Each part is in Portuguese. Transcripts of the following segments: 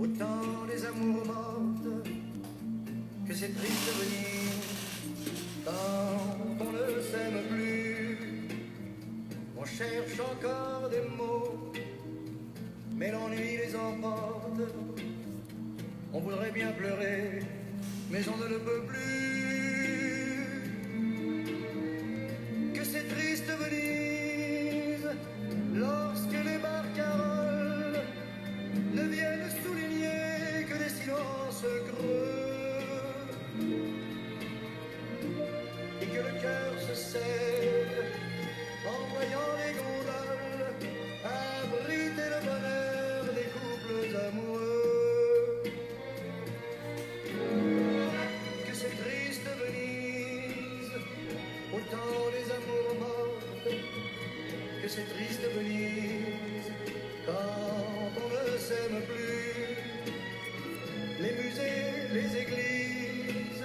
Autant les amours mortes que c'est triste de venir quand on ne s'aime plus. On cherche encore des mots, mais l'ennui les emporte. On voudrait bien pleurer, mais on ne le peut plus. Que c'est triste Venise, lorsque les barcaroles ne viennent souligner que des silences creux, et que le cœur se serre en voyant les gondoles abriter le bonheur des couples amoureux. Que c'est triste Venise, autant les amours mortes, que c'est triste Venise, quand on ne s'aime plus. Les musées, les églises,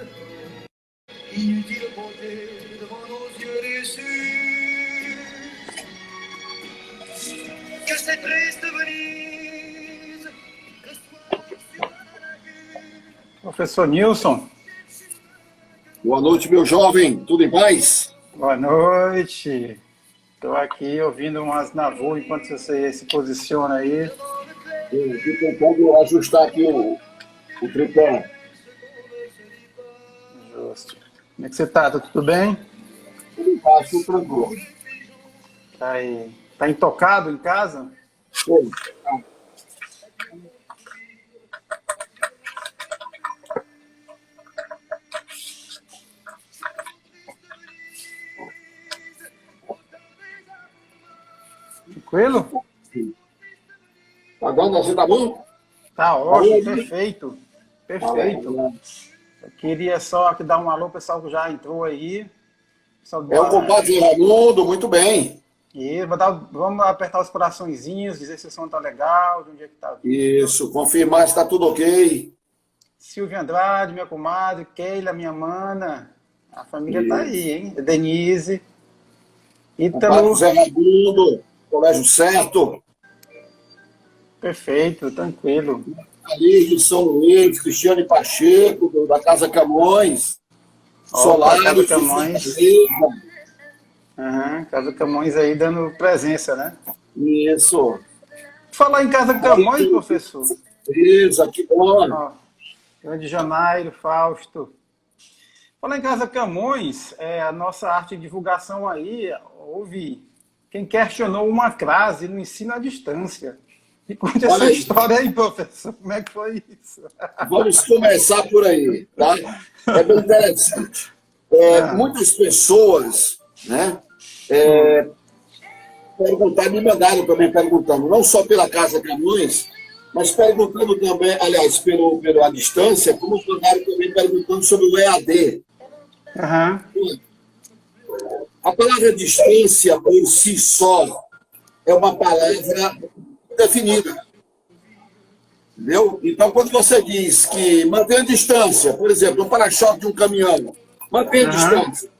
inutile beauté devant nos yeux déçus. Que c'est triste Venise, le soir sur la lagune. Professor Nilson, Boa noite, meu jovem. Tudo em paz? boa noite. Estou aqui ouvindo umas navô enquanto você se posiciona aí. Eu estou tentando ajustar aqui o tripé. Justo. Como é que você está? Tudo bem? Tudo em paz, tudo tranquilo. Tá aí. Tá intocado em casa? Oi. Tranquilo? Tá dando assim, tá bom? Tá ótimo, Aí. perfeito. Perfeito. Eu queria só aqui dar um alô, pessoal que já entrou aí. Pessoal do É o compadre Raimundo, muito bem. E vamos apertar os coraçõezinhos, dizer se o som tá legal, de onde é que tá vindo. Isso, confirmar se está tudo ok. Silvia Andrade, minha comadre, Keila, minha mana. A família tá aí, hein? Denise. Compadre Ítalo. Zé Raimundo, Colégio Certo. Perfeito, tranquilo. Ali de São Luís, Cristiane Pacheco, da Casa Camões. Casa Solário, Camões. Casa Camões aí dando presença, né? Isso. Falar em Casa Camões, professor. Isso, que bom. Ó, grande Janeiro, Fausto. Falar em Casa Camões, a nossa arte de divulgação aí, houve quem questionou uma crase no ensino à distância. Me conte essa história aí, professor. Como é que foi isso? Vamos começar por aí, tá? É bem interessante. Muitas pessoas, né, me mandaram também perguntando, não só pela Casa Camões, mas perguntando também, aliás, pela distância, como mandaram também perguntando sobre o EAD. A palavra distância, por si só, é uma palavra definida. Entendeu? Então, quando você diz que mantém a distância, por exemplo, um para-choque de um caminhão, mantém a distância.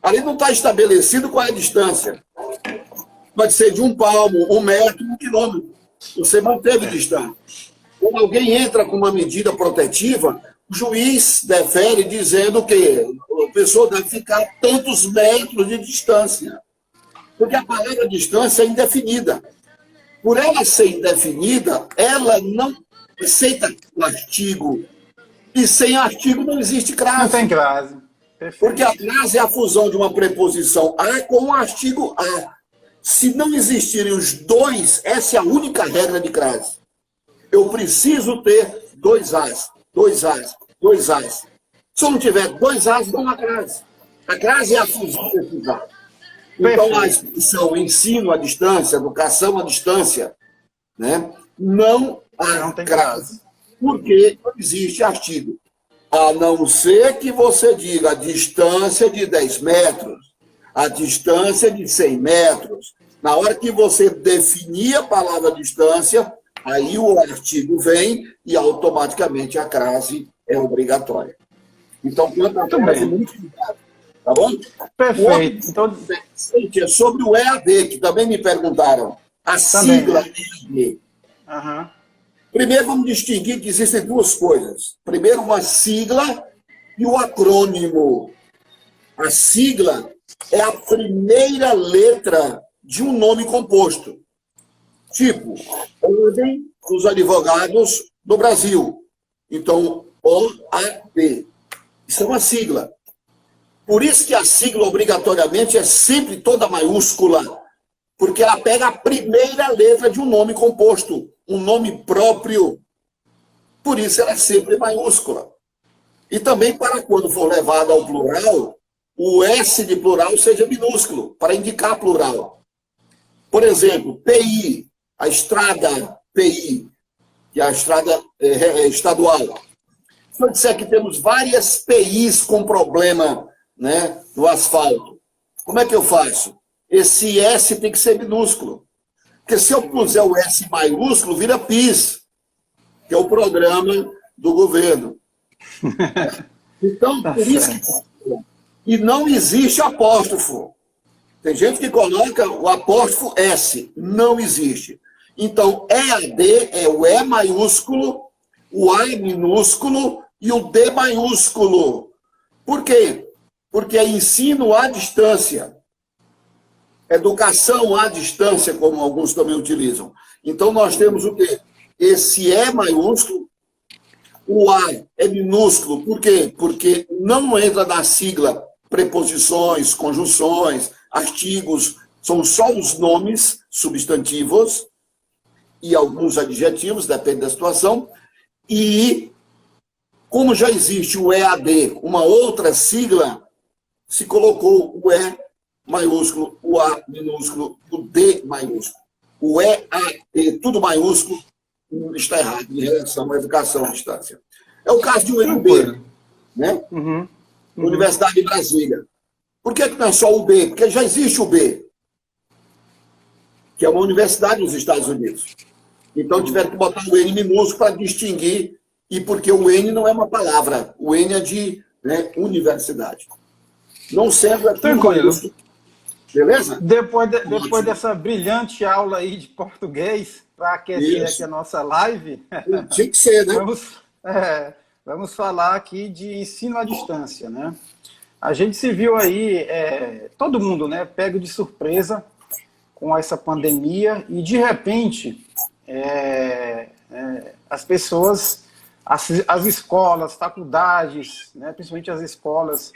Ali não está estabelecido qual é a distância. Pode ser de 1 palmo, 1 metro, 1 quilômetro. Você manteve distância. Quando alguém entra com uma medida protetiva, o juiz defere dizendo que a pessoa deve ficar a tantos metros de distância. Porque a palavra distância é indefinida. Por ela ser indefinida, ela não aceita o artigo. E sem artigo não existe crase. Não tem crase. Perfeito. Porque a crase é a fusão de uma preposição a com um artigo a. Se não existirem os dois, essa é a única regra de crase. Eu preciso ter 2 as, 2 as, 2 as. Se eu não tiver 2 as, não há crase. A crase é a fusão desses as. Então, a expressão ensino à distância, educação à distância, né, não há crase. Porque não existe artigo. A não ser que você diga a distância de 10 metros, a distância de 100 metros. Na hora que você definir a palavra distância, aí o artigo vem e automaticamente a crase é obrigatória. Então, quanto a crase, muito cuidado. Tá bom? Perfeito. Então, é sobre o EAD, que também me perguntaram. A sigla EAD. Primeiro, vamos distinguir que existem duas coisas. Primeiro, uma sigla e o acrônimo. A sigla é a primeira letra de um nome composto. Tipo, Ordem dos Advogados do Brasil. Então, OAB. Isso é uma sigla. Por isso que a sigla, obrigatoriamente, é sempre toda maiúscula, porque ela pega a primeira letra de um nome composto, um nome próprio. Por isso ela é sempre maiúscula. E também para quando for levado ao plural, o S de plural seja minúsculo, para indicar plural. Por exemplo, PI, a estrada PI, que é a estrada estadual. Se eu disser que temos várias PIs com problema, né, no asfalto, como é que eu faço? Esse S tem que ser minúsculo. Porque se eu puser o S maiúsculo, vira PIS, que é o programa do governo. Então, por isso que... E não existe apóstrofo. Tem gente que coloca o apóstrofo S. Não existe. Então, EAD é o E maiúsculo, o A minúsculo e o D maiúsculo. Por quê? Porque é ensino à distância. Educação à distância, como alguns também utilizam. Então, nós temos o quê? Esse E maiúsculo, o A é minúsculo. Por quê? Porque não entra na sigla preposições, conjunções, artigos, são só os nomes substantivos e alguns adjetivos, depende da situação. E, como já existe o EAD, uma outra sigla, se colocou o E maiúsculo, o A minúsculo, o D maiúsculo. O EAD, tudo maiúsculo, está errado em relação à educação à distância. É o caso de UNB, né? Universidade de Brasília. Por que não é só o B? Porque já existe o B, que é uma universidade nos Estados Unidos. Então tiveram que botar o N minúsculo para distinguir, e porque o N não é uma palavra, o N é de, né, universidade. Não sendo é tudo maiúsculo. Beleza? Depois dessa brilhante aula aí de português, para aquecer aqui a nossa live, tinha que ser, né? Vamos falar aqui de ensino à distância, né? A gente se viu aí, todo mundo, né, pego de surpresa com essa pandemia e, de repente, as pessoas, as escolas, faculdades, né, principalmente as escolas,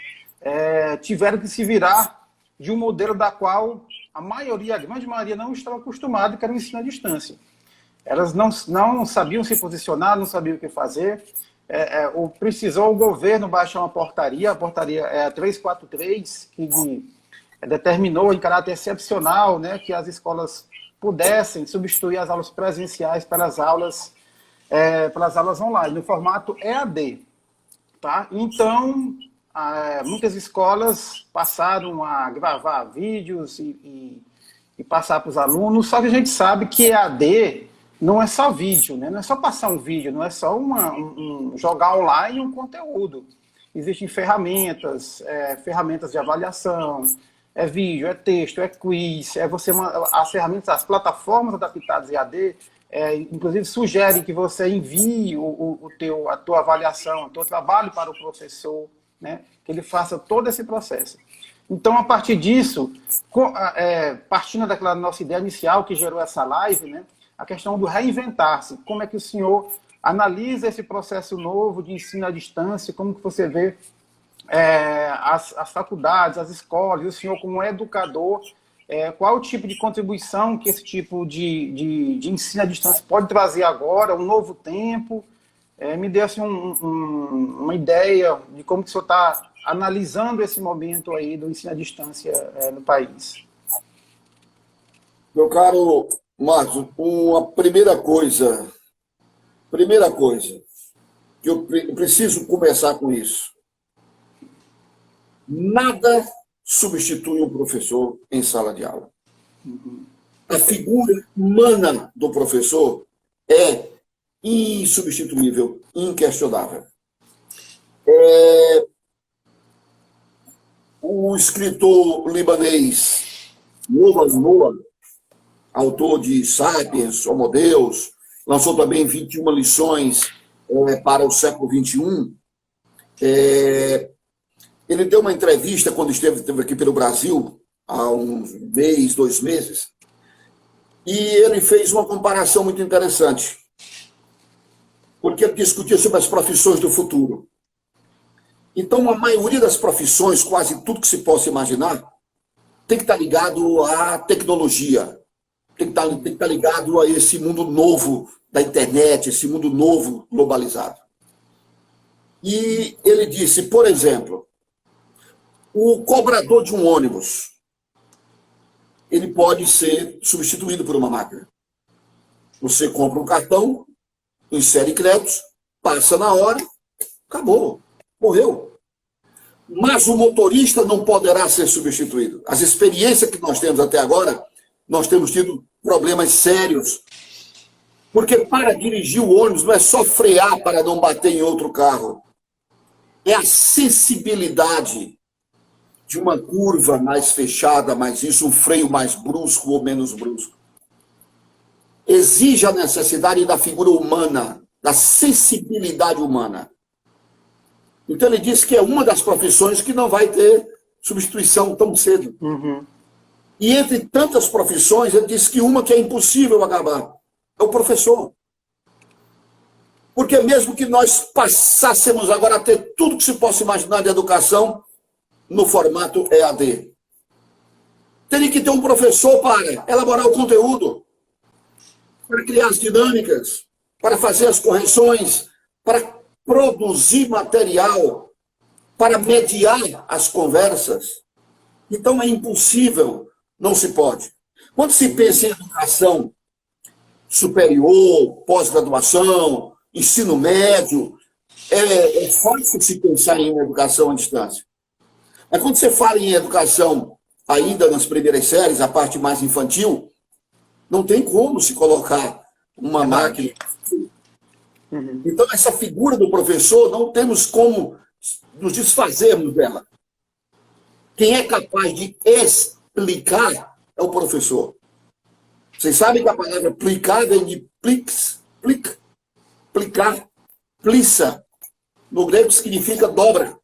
tiveram que se virar de um modelo da qual a grande maioria não estava acostumada, que era o ensino à distância. Elas não sabiam se posicionar, não sabiam o que fazer. Precisou o governo baixar uma portaria, a portaria é a 343, que determinou em caráter excepcional, né, que as escolas pudessem substituir as aulas presenciais pelas aulas online, no formato EAD. Tá? Então, muitas escolas passaram a gravar vídeos e passar para os alunos, só que a gente sabe que EAD não é só vídeo, né? Não é só passar um vídeo, não é só jogar online um conteúdo. Existem ferramentas de avaliação, vídeo, é quiz, as plataformas adaptadas EAD, inclusive sugerem que você envie a tua avaliação, o teu trabalho para o professor, né? Que ele faça todo esse processo. Então, a partir disso, partindo daquela nossa ideia inicial que gerou essa live, né? A questão do reinventar-se. Como é que o senhor analisa esse processo novo de ensino à distância? Como que você vê as faculdades, as escolas, e o senhor como educador, qual o tipo de contribuição que esse tipo de ensino à distância pode trazer agora, um novo tempo? Me dê assim, uma ideia de como que o senhor está analisando esse momento aí do ensino à distância no país. Meu caro Marcos, uma primeira coisa que eu preciso começar com isso. Nada substitui um professor em sala de aula. A figura humana do professor é insubstituível, inquestionável. O escritor libanês Yuval Noah, autor de Sapiens, Homo Deus, lançou também 21 lições para o século XXI. Ele deu uma entrevista quando esteve aqui pelo Brasil, há uns mês, 2 meses, e ele fez uma comparação muito interessante, porque ele discutia sobre as profissões do futuro. Então, a maioria das profissões, quase tudo que se possa imaginar, tem que estar ligado à tecnologia, tem que estar ligado a esse mundo novo da internet, esse mundo novo globalizado. E ele disse, por exemplo, o cobrador de um ônibus, ele pode ser substituído por uma máquina. Você compra um cartão, insere créditos, passa na hora, acabou, morreu. Mas o motorista não poderá ser substituído. As experiências que nós temos até agora, nós temos tido problemas sérios. Porque para dirigir o ônibus não é só frear para não bater em outro carro. É a sensibilidade de uma curva mais fechada, mais isso, um freio mais brusco ou menos brusco. Exige a necessidade da figura humana, da sensibilidade humana. Então ele disse que é uma das profissões que não vai ter substituição tão cedo. Uhum. E entre tantas profissões, ele disse que uma que é impossível acabar é o professor. Porque mesmo que nós passássemos agora a ter tudo que se possa imaginar de educação no formato EAD, teria que ter um professor para elaborar o conteúdo, para criar as dinâmicas, para fazer as correções, para produzir material, para mediar as conversas. Então é impossível, não se pode. Quando se pensa em educação superior, pós-graduação, ensino médio, é fácil se pensar em educação à distância. Mas quando você fala em educação ainda nas primeiras séries, a parte mais infantil, não tem como se colocar uma máquina. Uhum. Então, essa figura do professor, não temos como nos desfazermos dela. Quem é capaz de explicar é o professor. Vocês sabem que a palavra plicar vem de plicar, plissa. No grego significa dobra.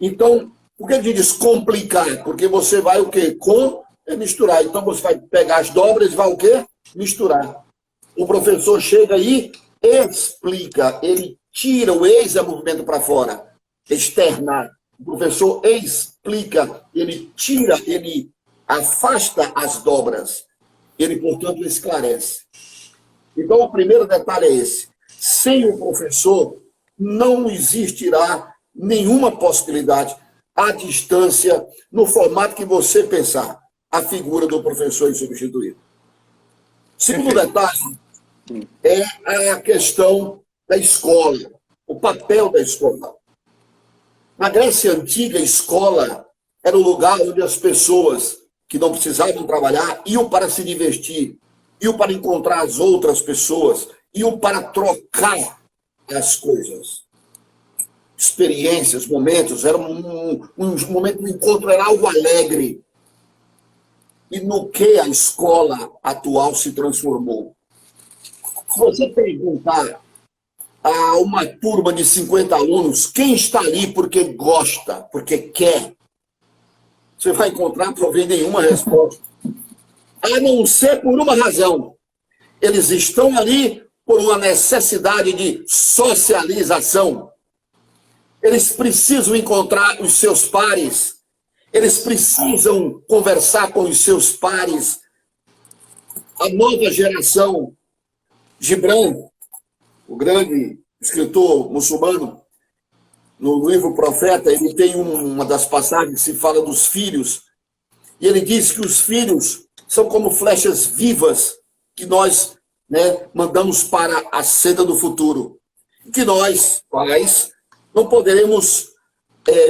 Então, por que ele diz complicar? Porque você vai o quê? Com é misturar. Então, você vai pegar as dobras e vai o quê? Misturar. O professor chega aí, explica, ele tira o movimento para fora, externar. O professor explica, ele tira, ele afasta as dobras. Ele, portanto, esclarece. Então, o primeiro detalhe é esse. Sem o professor, não existirá nenhuma possibilidade à distância, no formato que você pensar, a figura do professor insubstituível. Segundo detalhe é a questão da escola, o papel da escola. Na Grécia Antiga, a escola era o lugar onde as pessoas que não precisavam trabalhar iam para se divertir, iam para encontrar as outras pessoas, iam para trocar as coisas. Experiências, momentos, era um momento do encontro, era algo alegre. E no que a escola atual se transformou? Se você perguntar a uma turma de 50 alunos, quem está ali porque gosta, porque quer, você vai encontrar, talvez, nenhuma resposta. A não ser por uma razão. Eles estão ali por uma necessidade de socialização. Eles precisam encontrar os seus pares. Eles precisam conversar com os seus pares. A nova geração, Gibran, o grande escritor muçulmano, no livro Profeta, ele tem uma das passagens que se fala dos filhos, e ele diz que os filhos são como flechas vivas que nós, mandamos para a senda do futuro, que nós, pais, não poderemos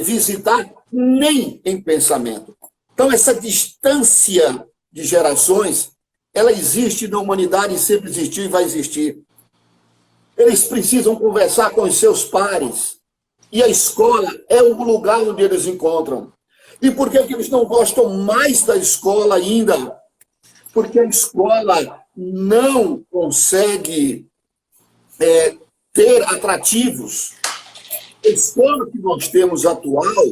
visitar nem em pensamento. Então, essa distância de gerações, ela existe na humanidade, sempre existiu e vai existir. Eles precisam conversar com os seus pares. E a escola é o lugar onde eles encontram. E por que eles não gostam mais da escola ainda? Porque a escola não consegue ter atrativos. A escola que nós temos atual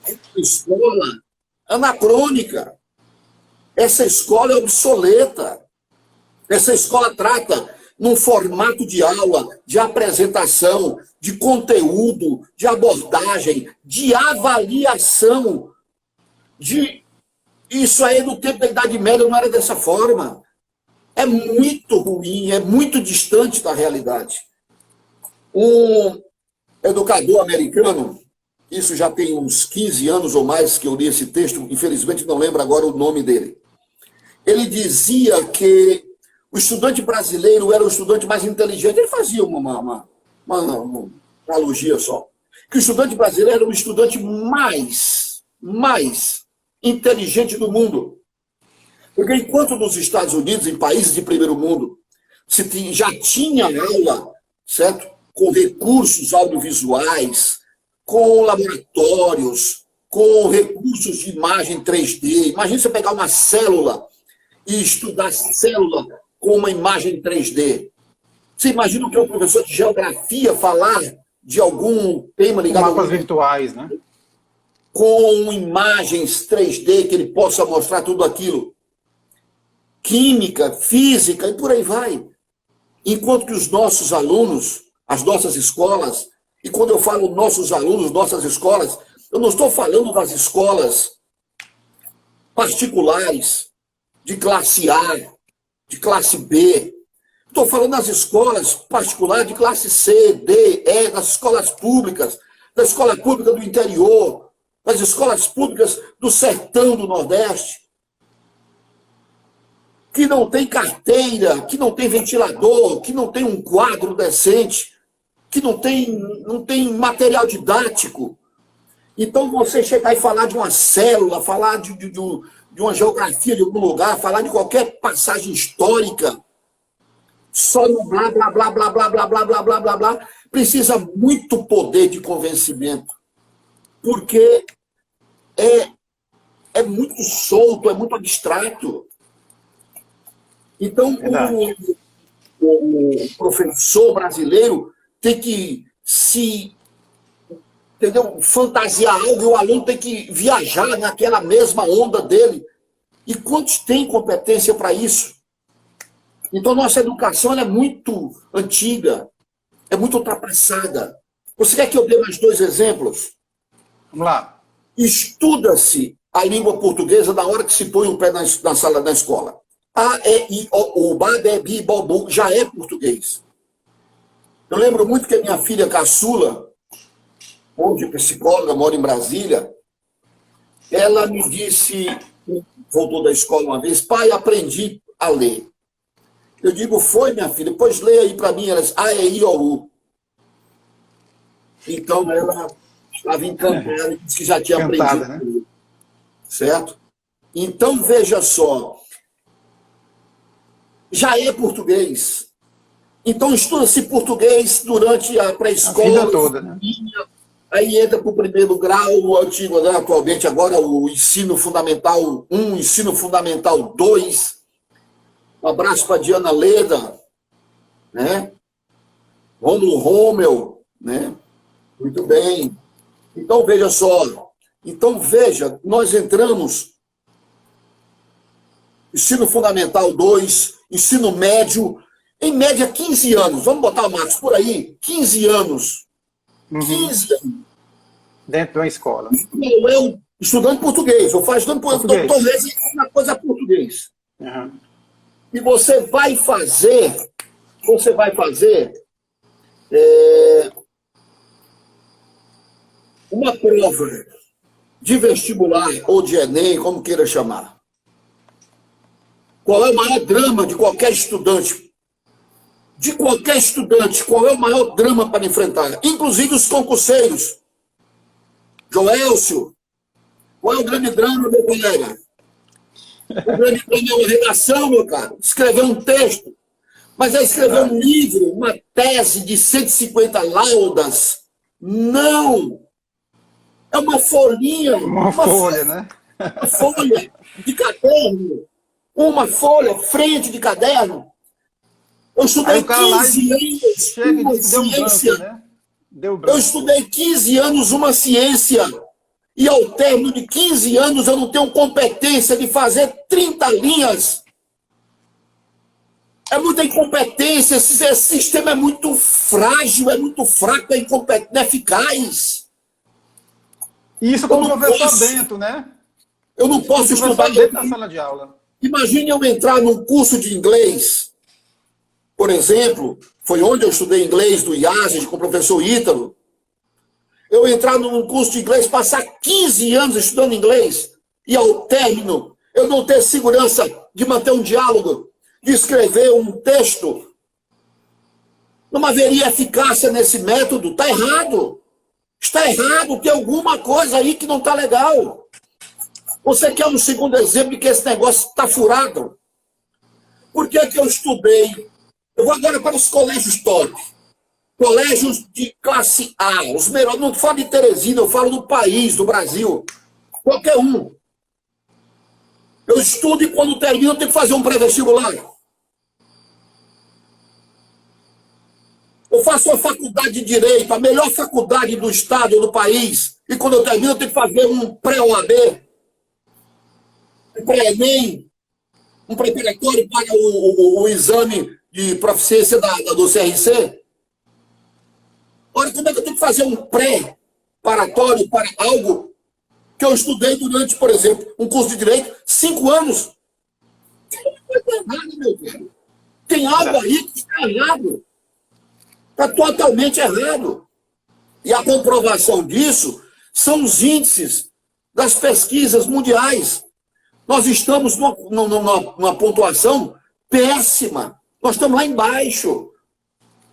é uma escola anacrônica. Essa escola é obsoleta. Essa escola trata num formato de aula, de apresentação, de conteúdo, de abordagem, de avaliação. Isso aí no tempo da Idade Média não era dessa forma. É muito ruim, é muito distante da realidade. Um educador americano, isso já tem uns 15 anos ou mais que eu li esse texto, infelizmente não lembro agora o nome dele. Ele dizia que o estudante brasileiro era o estudante mais inteligente. Ele fazia uma analogia só. Que o estudante brasileiro era o estudante mais inteligente do mundo. Porque enquanto nos Estados Unidos, em países de primeiro mundo, já tinha aula, certo? Com recursos audiovisuais, com laboratórios, com recursos de imagem 3D. Imagina você pegar uma célula e estudar célula com uma imagem 3D. Você imagina o que é um professor de geografia falar de algum tema ligado a mapas virtuais, né? Com imagens 3D que ele possa mostrar tudo aquilo. Química, física e por aí vai. Enquanto que os nossos alunos, as nossas escolas, e quando eu falo nossos alunos, nossas escolas, eu não estou falando das escolas particulares, de classe A, de classe B. Estou falando das escolas particulares de classe C, D, E, das escolas públicas, da escola pública do interior, das escolas públicas do sertão do Nordeste, que não tem carteira, que não tem ventilador, que não tem um quadro decente, que não tem material didático. Então, você chegar e falar de uma célula, falar de uma geografia de algum lugar, falar de qualquer passagem histórica, só no blá, blá, blá, blá, blá, blá, blá, blá, blá, blá, blá, precisa muito poder de convencimento. Porque é muito solto, é muito abstrato. Então, o professor brasileiro tem que fantasiar algo e o aluno tem que viajar naquela mesma onda dele. E quantos têm competência para isso? Então, nossa educação é muito antiga, é muito ultrapassada. Você quer que eu dê mais 2 exemplos? Vamos lá. Estuda-se a língua portuguesa na hora que se põe o pé na sala da escola. A, E, I, O, U, Ba, Be, Bi, Bo, Bu, já é português. Eu lembro muito que a minha filha caçula, onde psicóloga, mora em Brasília, ela me disse, voltou da escola uma vez, pai, aprendi a ler. Eu digo, foi, minha filha, pois leia aí para mim, ela disse, A, E, I, O, U. Então, ela estava encantada e disse que já tinha aprendido a ler. Certo? Então, veja só, já é português. Então, estuda-se português durante a pré-escola. A vida toda, né? Aí entra para o primeiro grau, o antigo, né, atualmente, agora o ensino fundamental 1, ensino fundamental 2. Um abraço para Diana Leda, né? Rômulo Rommel, né? Muito bem. Então, veja só. Então, veja, nós entramos ensino fundamental 2, ensino médio, em média 15 anos. Vamos botar o Marcos por aí, 15 anos. 15 anos. Dentro de uma escola. Eu estudando português, eu faço estudando português, uma coisa português. Uhum. E você vai fazer uma prova de vestibular ou de Enem, como queira chamar. Qual é o maior drama de qualquer estudante? De qualquer estudante, qual é o maior drama para enfrentar? Inclusive os concurseiros. Joelcio, qual é o grande drama, meu colega? O grande drama é uma redação, meu caro. Escrever um texto. Mas é escrever um livro, uma tese de 150 laudas. Não! É uma folhinha. Uma folha, né? Uma folha de caderno. Uma folha, frente de caderno. Eu Aí estudei o cara lá 15 anos chega e uma diz que deu um branco, ciência. né? Deu Eu branco. estudei 15 anos uma ciência. E ao término de 15 anos eu não tenho competência de fazer 30 linhas. É muita incompetência, esse sistema é muito frágil, é muito fraco, é incompetente, não é eficaz. E isso com o professor dentro, né? Eu não posso Com o estudar. professor dentro da sala de aula. Imagine eu entrar num curso de inglês, por exemplo, foi onde eu estudei inglês do IASES com o professor Ítalo. Eu entrar num curso de inglês, passar 15 anos estudando inglês, e ao término eu não ter segurança de manter um diálogo, de escrever um texto. Não haveria eficácia nesse método. Está errado. Está errado, tem alguma coisa aí que não está legal. Você quer um segundo exemplo de que esse negócio está furado? Por que que eu estudei? Eu vou agora para os colégios top. Colégios de classe A, os melhores. Não falo de Teresina, eu falo do país, do Brasil. Qualquer um. Eu estudo e quando termino eu tenho que fazer um pré-vestibular. Eu faço uma faculdade de Direito, a melhor faculdade do estado, do país, e quando eu termino eu tenho que fazer um pré-OAB, um pré-ENEM, um preparatório para o exame de proficiência do CRC. Ora, como é que eu tenho que fazer um pré-paratório para algo que eu estudei durante, por exemplo, um curso de Direito, 5 anos? Tem uma coisa errada, meu velho. Tem algo aí que está errado. Está totalmente errado. E a comprovação disso são os índices das pesquisas mundiais. Nós estamos numa pontuação péssima. Nós estamos lá embaixo.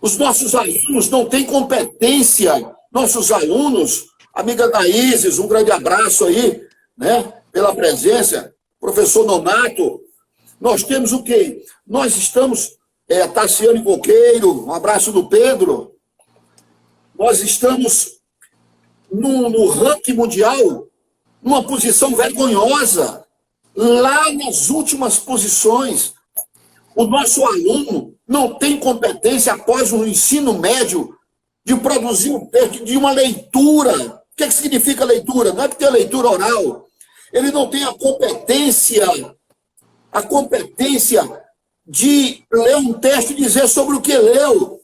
Os nossos alunos não têm competência. Nossos alunos, amiga Daíses, um grande abraço aí, né, pela presença. Professor Nonato, nós temos o quê? Nós estamos... Tassiane Coqueiro, um abraço do Pedro. Nós estamos no ranking mundial, numa posição vergonhosa, lá nas últimas posições. O nosso aluno não tem competência após o ensino médio de produzir um texto de uma leitura. O que significa leitura? Não é que tem a leitura oral. Ele não tem a competência de ler um texto e dizer sobre o que leu.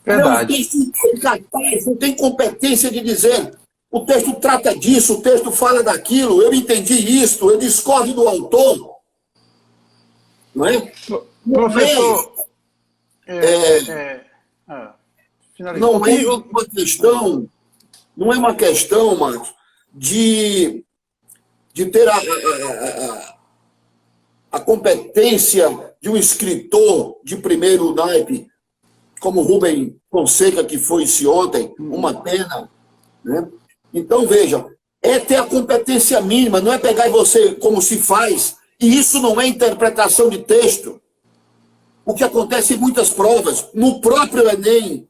Verdade. Ler um texto incapaz, não tem competência de dizer o texto trata disso, o texto fala daquilo, eu entendi isso, eu discordo do autor. Não é? Professor... Não é uma questão, Marcos, de ter a competência de um escritor de primeiro naipe, como Rubem Fonseca, que foi-se ontem, uma pena. Né? Então, veja, é ter a competência mínima, não é pegar você como se faz, e isso não é interpretação de texto. O que acontece em muitas provas, no próprio Enem,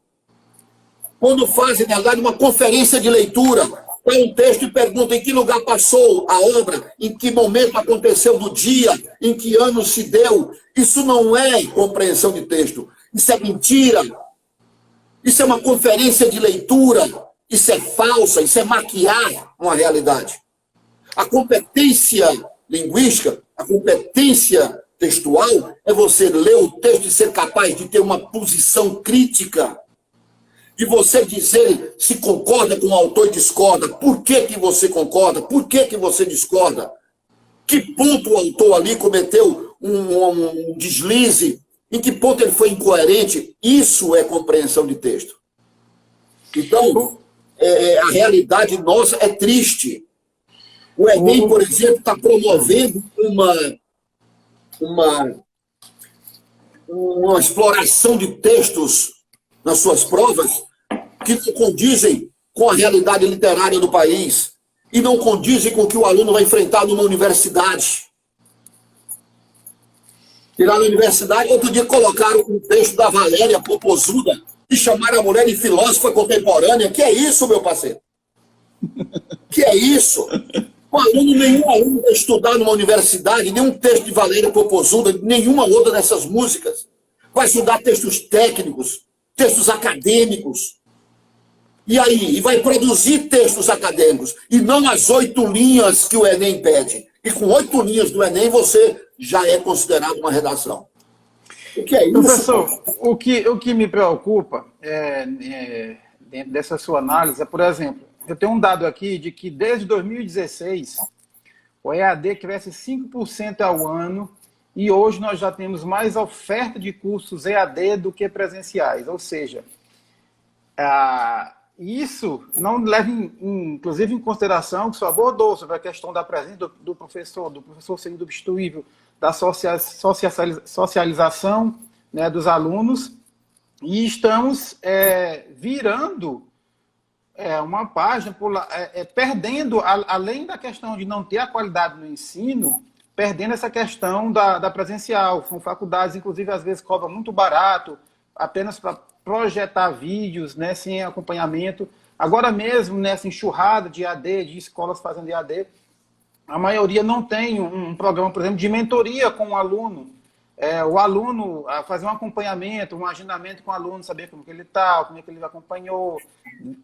quando fazem, na verdade, uma conferência de leitura, tem um texto e pergunta em que lugar passou a obra, em que momento aconteceu do dia, em que ano se deu. Isso não é compreensão de texto. Isso é mentira. Isso é uma conferência de leitura. Isso é falsa. Isso é maquiar uma realidade. A competência linguística, a competência textual, é você ler o texto e ser capaz de ter uma posição crítica, de você dizer se concorda com o autor e discorda. Por que você concorda? Por que você discorda? Que ponto o autor ali cometeu um deslize? Em que ponto ele foi incoerente? Isso é compreensão de texto. Então, a realidade nossa é triste. O Enem, por exemplo, está promovendo uma exploração de textos nas suas provas que não condizem com a realidade literária do país e não condizem com o que o aluno vai enfrentar numa universidade. E lá na universidade, outro dia colocaram um texto da Valéria Popozuda e chamaram a mulher de filósofa contemporânea. Que é isso, meu parceiro? Que é isso? Nenhum aluno vai estudar numa universidade, nenhum texto de Valéria Popozuda, nenhuma outra dessas músicas. Vai estudar textos técnicos, textos acadêmicos. E aí? E vai produzir textos acadêmicos. E não as 8 linhas que o Enem pede. E com 8 linhas do Enem, você já é considerado uma redação. O que é isso? Professor, o que me preocupa dentro dessa sua análise é, por exemplo, eu tenho um dado aqui de que desde 2016 o EAD cresce 5% ao ano e hoje nós já temos mais oferta de cursos EAD do que presenciais. Ou seja, isso não leva, inclusive, em consideração que o senhor abordou sobre a questão da presença do professor ser insubstituível, da socialização, né, dos alunos, e estamos virando uma página, perdendo, além da questão de não ter a qualidade no ensino, perdendo essa questão da presencial. São faculdades, inclusive, às vezes cobram muito barato, apenas para projetar vídeos, né, sem acompanhamento. Agora mesmo, nessa enxurrada de EAD, de escolas fazendo EAD, a maioria não tem um programa, por exemplo, de mentoria com o aluno. O aluno fazer um acompanhamento, um agendamento com o aluno, saber como que ele está, como é que ele acompanhou,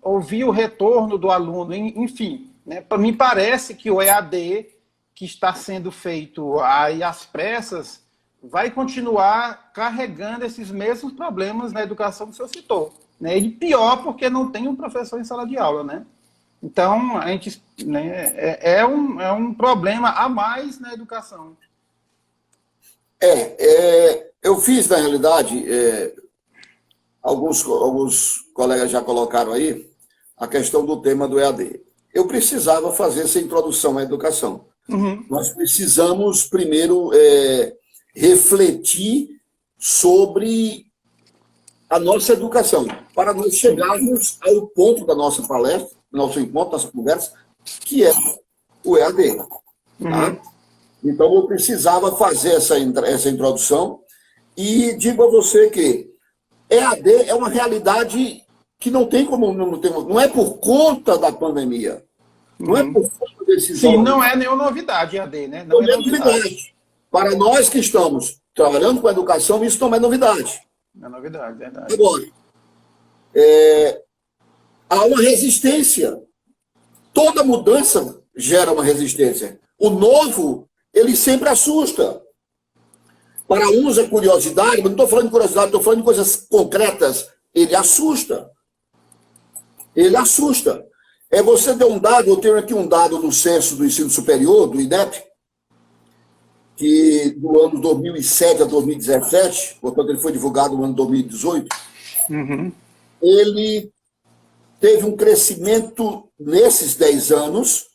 ouvir o retorno do aluno, enfim. Né? Para mim parece que o EAD, que está sendo feito aí às pressas, vai continuar carregando esses mesmos problemas na educação que o senhor citou. Né? E pior, porque não tem um professor em sala de aula, né? Então, a gente, né, é um problema a mais na educação. Eu fiz, na realidade, alguns colegas já colocaram aí a questão do tema do EAD. Eu precisava fazer essa introdução à educação. Uhum. Nós precisamos, primeiro, refletir sobre a nossa educação, para nós chegarmos ao ponto da nossa palestra, nosso encontro, nossa conversa, que é o EAD. Tá? Uhum. Então, eu precisava fazer essa introdução e digo a você que EAD é uma realidade que não tem como não é por conta da pandemia, não é por conta desse Sim, não é nenhuma novidade EAD, né? Não é novidade. Para nós que estamos trabalhando com a educação, isso não é novidade. Não é novidade, verdade. Agora, há uma resistência. Toda mudança gera uma resistência. O novo, ele sempre assusta. Para uns é curiosidade, mas não estou falando de curiosidade, estou falando de coisas concretas. Ele assusta. Ele assusta. Você deu um dado, eu tenho aqui um dado do censo do ensino superior, do INEP, que do ano 2007 a 2017, portanto ele foi divulgado no ano 2018, uhum. Ele teve um crescimento nesses 10 anos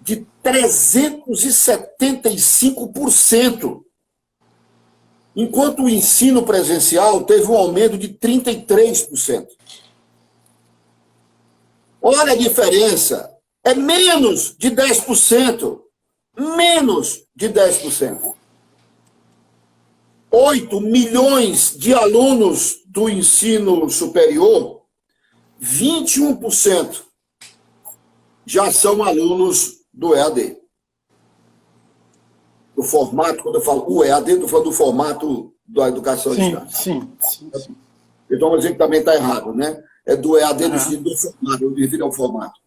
de 375%, enquanto o ensino presencial teve um aumento de 33%. Olha a diferença, é menos de 10%. Menos de 10%. 8 milhões de alunos do ensino superior, 21% já são alunos do EAD. Do formato, quando eu falo o EAD, eu estou falando do formato da educação à distância. Sim. Então, vou dizer que também está errado, né? É do EAD no sentido do formato, eu me refiro ao formato.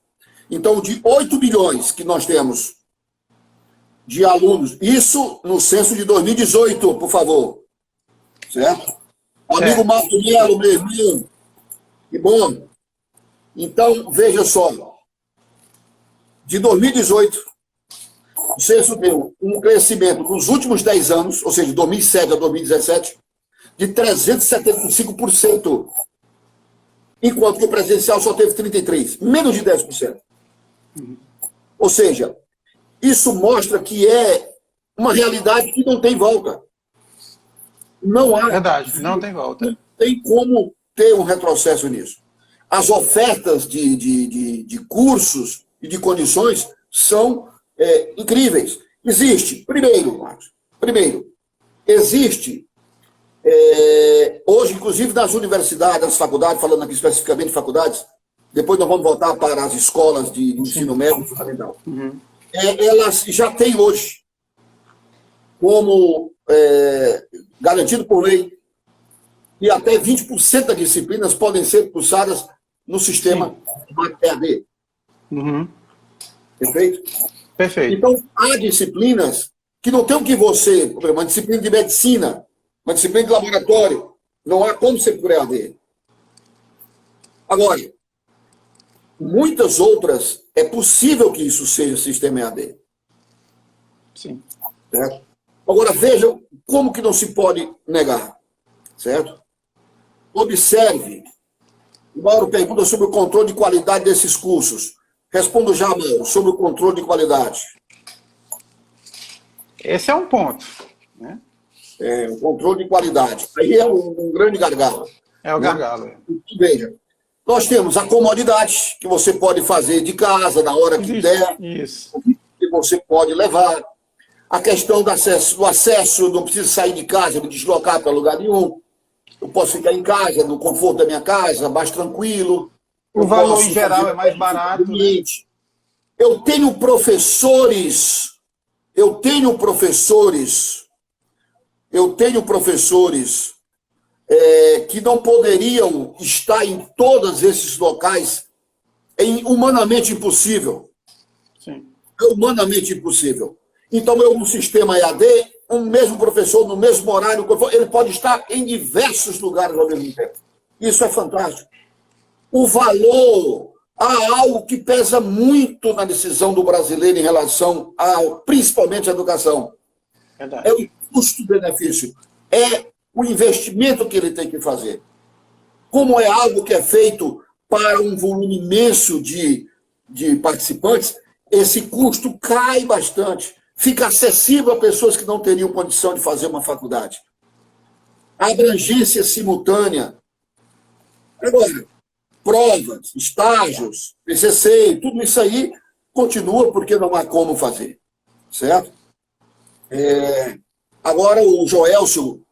Então, de 8 milhões que nós temos de alunos, isso no censo de 2018, por favor. Certo? Amigo Marco Melo, meu irmão. Que bom. Então, veja só. De 2018, o censo deu um crescimento nos últimos 10 anos, ou seja, de 2007 a 2017, de 375%. Enquanto que o presencial só teve 33%, menos de 10%. Ou seja, isso mostra que é uma realidade que não tem volta. Não há. Verdade, não tem volta. Não tem como ter um retrocesso nisso. As ofertas de cursos e de condições são incríveis. Existe, primeiro, existe, hoje, inclusive nas universidades, nas faculdades, falando aqui especificamente de faculdades, depois nós vamos voltar para as escolas de ensino médio fundamental. Uhum. elas já têm hoje, como garantido por lei, e até 20% das disciplinas podem ser cursadas no sistema EAD. Uhum. Perfeito? Perfeito. Então, há disciplinas que não tem o que você... Por exemplo, uma disciplina de medicina, uma disciplina de laboratório, não há como ser por EAD. Agora, muitas outras, é possível que isso seja sistema EAD. Sim. Certo? Agora, vejam como que não se pode negar. Certo? Observe. O Mauro pergunta sobre o controle de qualidade desses cursos. Respondo já, Mauro, sobre o controle de qualidade. Esse é um ponto, né? O controle de qualidade. Aí é um grande gargalo. É o gargalo. Né? Veja, nós temos a comodidade, que você pode fazer de casa, na hora que der. Isso. Que você pode levar. A questão do acesso, não preciso sair de casa, me deslocar para lugar nenhum. Eu posso ficar em casa, no conforto da minha casa, mais tranquilo. O valor em geral é mais barato. Né? Eu tenho professores que não poderiam estar em todos esses locais. É humanamente impossível. Sim. É humanamente impossível. Então, no sistema EAD, um mesmo professor, no mesmo horário, ele pode estar em diversos lugares ao mesmo tempo. Isso é fantástico. O valor, há algo que pesa muito na decisão do brasileiro em relação principalmente à educação. Verdade. É o custo-benefício. É o investimento que ele tem que fazer. Como é algo que é feito para um volume imenso de participantes, esse custo cai bastante. Fica acessível a pessoas que não teriam condição de fazer uma faculdade. A abrangência simultânea. Agora, provas, estágios, PCC, tudo isso aí continua porque não há como fazer. Certo? Agora, o Joelcio,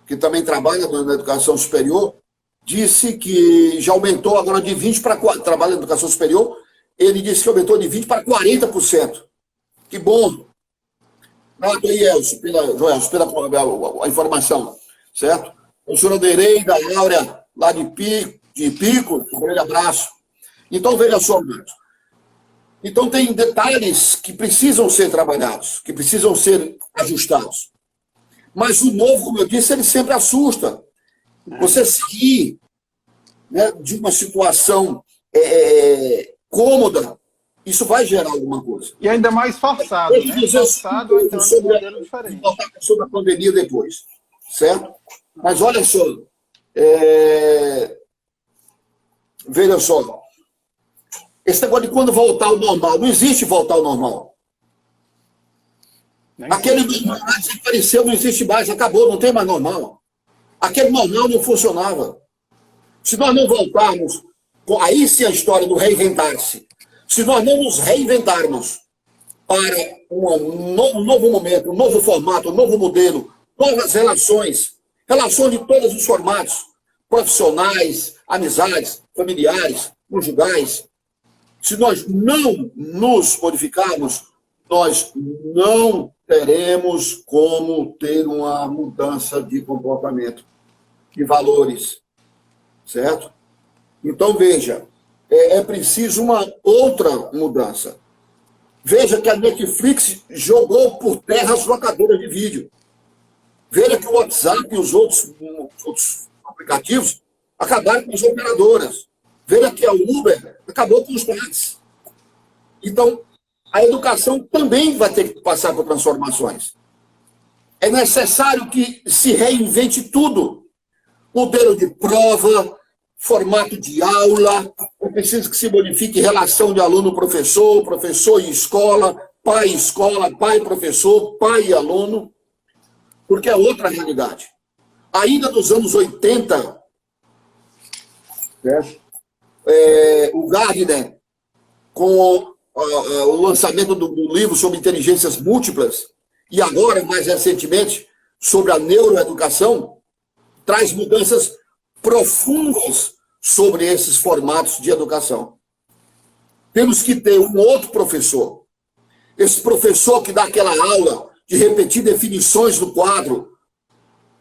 que também trabalha na educação superior, disse que já aumentou agora de 20% para 40%. Trabalha na educação superior, ele disse que aumentou de 20% para 40%. Que bom. Nada aí, Joelcio, pela informação, certo? Professora Nereida, Laura, lá de Pico, um grande abraço. Então, veja só, Marcos. Então, tem detalhes que precisam ser trabalhados, que precisam ser ajustados. Mas o novo, como eu disse, ele sempre assusta. Você sair, né, de uma situação cômoda, isso vai gerar alguma coisa. E ainda mais forçado, né? Forçado, então, um modelo diferente. Sobre a pandemia depois, certo? Mas olha só, veja só, esse negócio de quando voltar ao normal, não existe voltar ao normal. Aquele normal desapareceu, não existe mais, acabou, não tem mais normal. Aquele normal não funcionava. Se nós não voltarmos, aí sim a história do reinventar-se. Se nós não nos reinventarmos para um novo momento, um novo formato, um novo modelo, novas relações de todos os formatos, profissionais, amizades, familiares, conjugais, se nós não nos modificarmos, nós não teremos como ter uma mudança de comportamento, de valores, certo? Então, veja, é preciso uma outra mudança. Veja que a Netflix jogou por terra as locadoras de vídeo. Veja que o WhatsApp e os outros aplicativos acabaram com as operadoras. Veja que a Uber acabou com os táxis. Então, a educação também vai ter que passar por transformações. É necessário que se reinvente tudo. Modelo de prova, formato de aula, é preciso que se modifique relação de aluno-professor, professor e escola, pai professor, pai e aluno, porque é outra realidade. Ainda nos anos 80, o Gardner, com o lançamento do livro sobre inteligências múltiplas, e agora, mais recentemente, sobre a neuroeducação, traz mudanças profundas sobre esses formatos de educação. Temos que ter um outro professor Esse professor que dá aquela aula de repetir definições no quadro,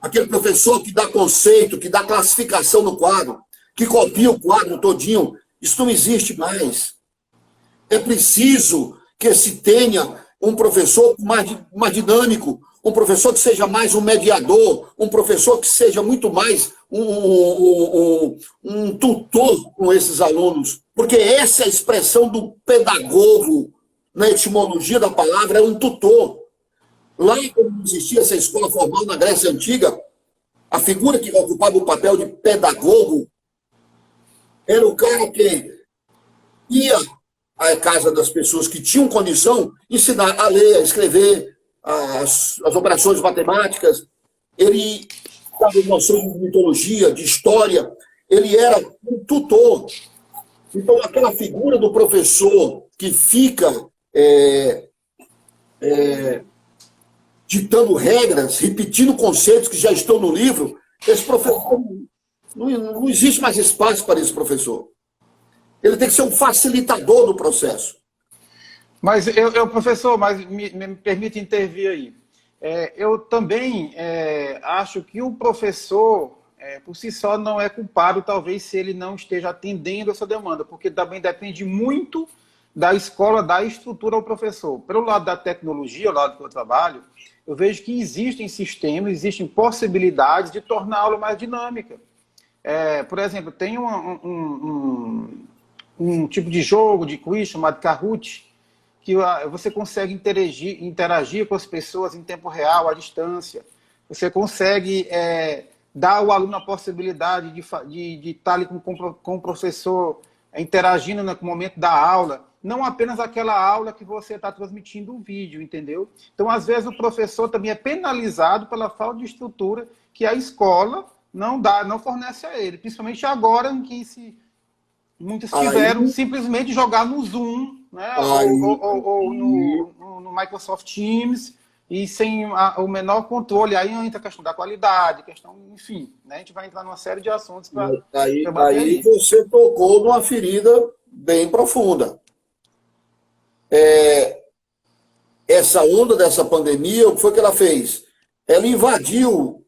aquele professor que dá conceito, que dá classificação no quadro, que copia o quadro todinho, isso não existe mais. É preciso que se tenha um professor mais dinâmico, um professor que seja mais um mediador, um professor que seja muito mais um tutor com esses alunos. Porque essa é a expressão do pedagogo, na etimologia da palavra, é um tutor. Lá, quando existia essa escola formal na Grécia Antiga, a figura que ocupava o papel de pedagogo era o cara que ia à casa das pessoas que tinham condição, ensinar a ler, a escrever, as operações matemáticas. Ele dava noção de mitologia, de história. Ele era um tutor. Então, aquela figura do professor que fica ditando regras, repetindo conceitos que já estão no livro, esse professor, não existe mais espaço para esse professor. Ele tem que ser um facilitador do processo. Mas, professor, me permite intervir aí. Eu também acho que o professor, por si só, não é culpado, talvez, se ele não esteja atendendo essa demanda, porque também depende muito da escola, da estrutura ao professor. Pelo lado da tecnologia, ao lado que eu trabalho, eu vejo que existem sistemas, existem possibilidades de tornar a aula mais dinâmica. Por exemplo, tem um tipo de jogo, de quiz, chamado Kahoot, que você consegue interagir com as pessoas em tempo real, à distância. Você consegue dar ao aluno a possibilidade de estar ali com o professor, interagindo no momento da aula. Não apenas aquela aula que você está transmitindo o vídeo, entendeu? Então, às vezes, o professor também é penalizado pela falta de estrutura que a escola não fornece a ele. Principalmente agora, em que muitos tiveram simplesmente jogar no Zoom, né? Ou no Microsoft Teams, e sem o menor controle. Aí entra a questão da qualidade, questão, enfim, né? A gente vai entrar numa série de assuntos para aí você tocou numa ferida bem profunda. Essa onda dessa pandemia, o que foi que ela fez? Ela invadiu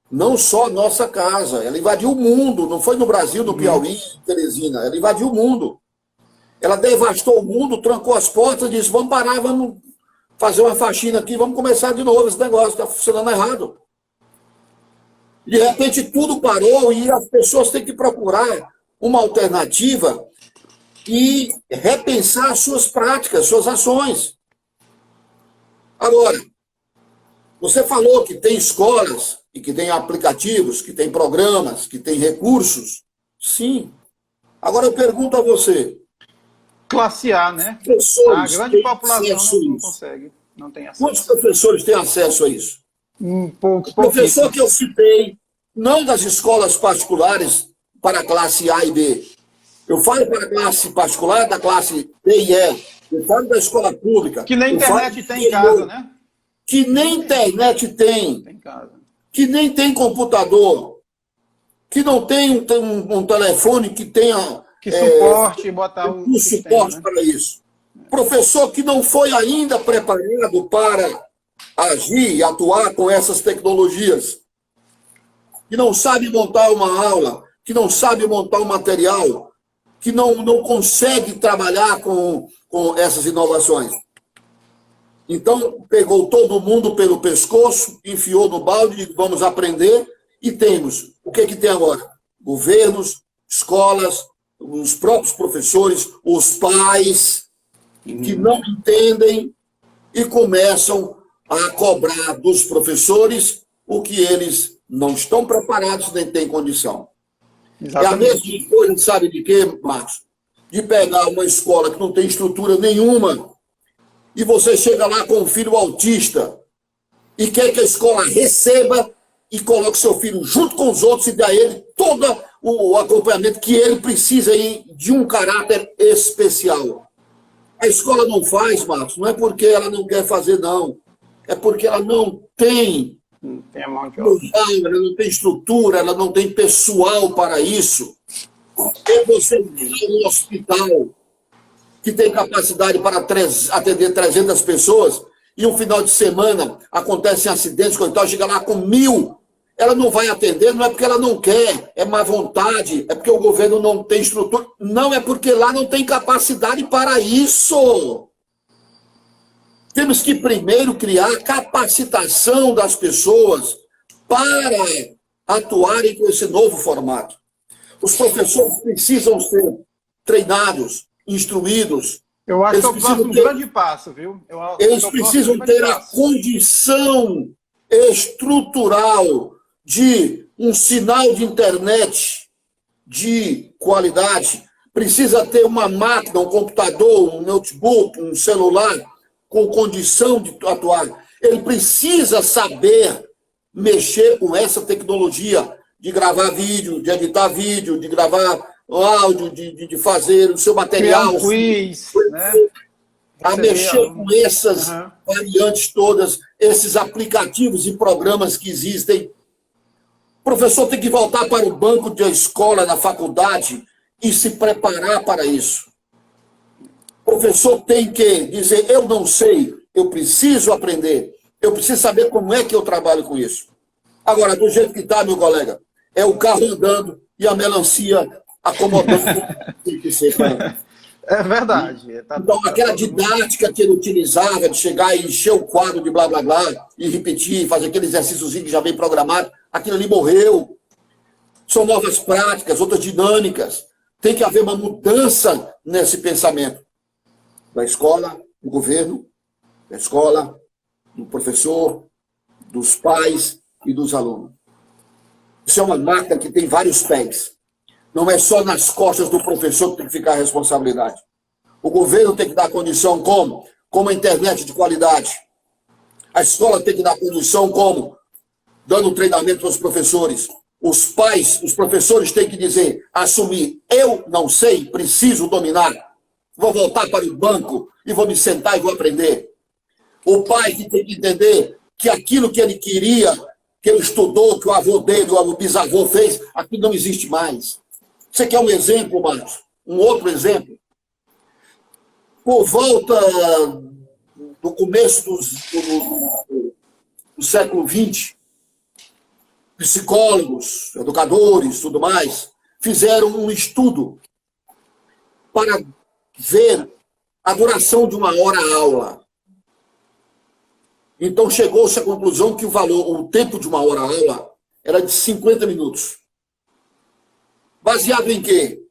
não só nossa casa, ela invadiu o mundo, não foi no Brasil, no Piauí, em Teresina, ela invadiu o mundo. Ela devastou o mundo, trancou as portas, disse, vamos parar, vamos fazer uma faxina aqui, vamos começar de novo esse negócio, está funcionando errado. De repente tudo parou e as pessoas têm que procurar uma alternativa e repensar suas práticas, suas ações. Agora, você falou que tem escolas e que tem aplicativos, que tem programas, que tem recursos. Sim. Agora eu pergunto a você. Classe A, né? A grande população não consegue, não tem acesso. Quantos professores têm acesso a isso? Poucos. O professor que eu citei, não das escolas particulares para a classe A e B. Eu falo para a classe particular, da classe B e E. Eu falo da escola pública. Que nem internet tem em casa, né? Que nem internet tem. Tem em casa. Que nem tem computador. Que não tem um telefone que tenha... Que suporte, botar o suporte, né? Para isso. Professor que não foi ainda preparado para agir e atuar com essas tecnologias. Que não sabe montar uma aula, que não sabe montar um material, que não consegue trabalhar com essas inovações. Então, pegou todo mundo pelo pescoço, enfiou no balde, vamos aprender, e temos. O que tem agora? Governos, escolas, os próprios professores, os pais, que não entendem e começam a cobrar dos professores o que eles não estão preparados nem têm condição. Exatamente. É a mesma coisa, sabe de quê, Marcos? De pegar uma escola que não tem estrutura nenhuma e você chega lá com um filho autista e quer que a escola receba e coloque seu filho junto com os outros e dê a ele todo o acompanhamento que ele precisa aí de um caráter especial. A escola não faz, Marcos, não é porque ela não quer fazer, não. É porque ela não tem ela não tem estrutura, ela não tem pessoal para isso. É você ir no hospital, que tem capacidade para atender 300 pessoas, e um final de semana acontecem acidentes, então chega lá com 1.000, ela não vai atender, não é porque ela não quer, é má vontade, é porque o governo não tem estrutura, não, é porque lá não tem capacidade para isso. Temos que primeiro criar capacitação das pessoas para atuarem com esse novo formato. Os professores precisam ser treinados, instruídos. Eu acho que é o próximo grande passo, viu? Eles precisam ter a condição estrutural de um sinal de internet de qualidade. Precisa ter uma máquina, um computador, um notebook, um celular com condição de atuar. Ele precisa saber mexer com essa tecnologia de gravar vídeo, de editar vídeo, de gravar áudio, de fazer o seu material. Criar um quiz, né? A mexer com essas variantes todas, esses aplicativos e programas que existem. O professor tem que voltar para o banco da escola, da faculdade, e se preparar para isso. O professor tem que dizer, eu não sei, eu preciso aprender, eu preciso saber como é que eu trabalho com isso. Agora, do jeito que está, meu colega, é o carro andando e a melancia acomodando. Tem que ser, cara. É verdade. Então, aquela didática que ele utilizava de chegar e encher o quadro de blá, blá, blá, e repetir, fazer aquele exercíciozinho que já vem programado, aquilo ali morreu. São novas práticas, outras dinâmicas. Tem que haver uma mudança nesse pensamento. Da escola, do governo, da escola, do professor, dos pais e dos alunos. Isso é uma máquina que tem vários pés. Não é só nas costas do professor que tem que ficar a responsabilidade. O governo tem que dar condição como? Como a internet de qualidade. A escola tem que dar condição como? Dando treinamento para os professores. Os pais, os professores têm que dizer, assumir, eu não sei, preciso dominar. Vou voltar para o banco e vou me sentar e vou aprender. O pai que tem que entender que aquilo que ele queria, que ele estudou, que o avô dele, o bisavô fez, aquilo não existe mais. Você quer um exemplo, Marcos? Um outro exemplo? Por volta do começo do século XX, psicólogos, educadores, tudo mais, fizeram um estudo para ver a duração de uma hora-aula. Então chegou-se à conclusão que o tempo de uma hora-aula era de 50 minutos. Baseado em quê?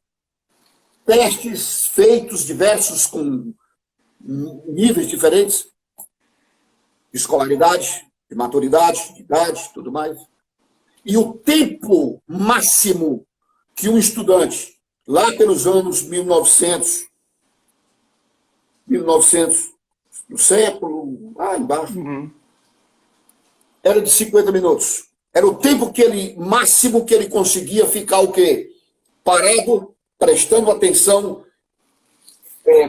Testes feitos diversos com níveis diferentes de escolaridade, de maturidade, de idade, tudo mais. E o tempo máximo que um estudante, lá pelos anos 1900, do século, lá embaixo, era de 50 minutos. Era o tempo máximo que ele conseguia ficar o quê? Parado, prestando atenção,